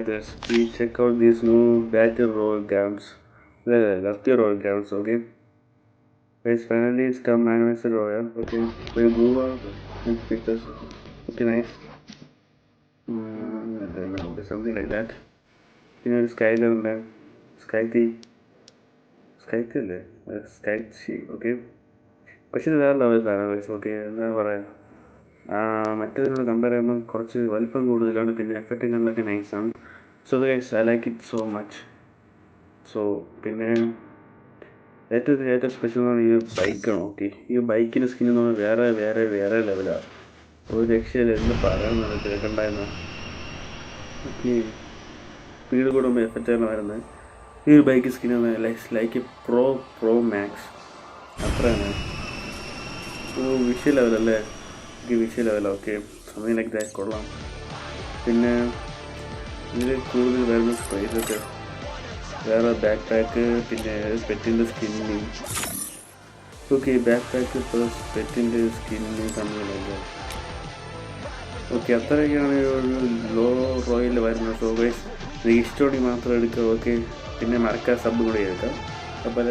guys, please check out these new battle royale grounds. Lucky royale grounds, okay? Guys, finally it's come anniversary royale, okay? We move on and pictures. Okay, nice. Something like that. You know, Sky okay? പക്ഷെ ഇത് വേറെ ലെവലാണ് guys, okay? എന്താ പറയുക, മറ്റേതിനോട് compare ചെയ്യുമ്പോൾ കുറച്ച് വലിപ്പം കൂടുതലാണ്, പിന്നെ എഫക്റ്റുകളിലൊക്കെ നൈസാണ്. So guys, I like it so much. So പിന്നെ ഏറ്റവും സ്പെഷ്യൽ എന്ന് പറഞ്ഞാൽ ഈ ബൈക്കാണ്, ഓക്കെ? ഈ ബൈക്കിൻ്റെ സ്കിൻ എന്ന് പറഞ്ഞാൽ വേറെ ലെവലാണ്. ഒരു രക്ഷയില്ല, എന്ത് പറയാമെന്നാണ് കേൾക്കണ്ടായിരുന്നു. ഓക്കെ, സ്പീഡ് കൂടുമ്പോൾ എഫക്റ്റാണ് വരുന്നത്. ഈ ഒരു bike skin like pro max അത്രയാണ്. വിഷ്വൽ ലെവലല്ലേ, വിഷ്വൽ ലെവൽ, ഓക്കെ? സമയം ലൈക്ക് ദാറ്റ് കൊള്ളാം. പിന്നെ ഇതിൽ കൂടുതൽ വരുന്ന സ്പ്രൈസൊക്കെ, വേറെ ബാക്ക് പാക്ക്, പിന്നെ പെറ്റിൻ്റെ skinning, okay? Backpack plus പെറ്റിൻ്റെ സ്കിന്നിങ് സംഭവങ്ങളൊക്കെ, ഓക്കെ? അത്രയൊക്കെയാണ് ഒരു ലോ റോയിൽ വരുന്നത്. സോ ഗൈസ്, നിങ്ങൾക്ക് ഇഷ്ടമുണ്ടെങ്കിൽ മാത്രം എടുക്കുക, ഓക്കെ? പിന്നെ മറക്കാൻ സബ് കൂടെ എടുക്കാം. അപ്പോൾ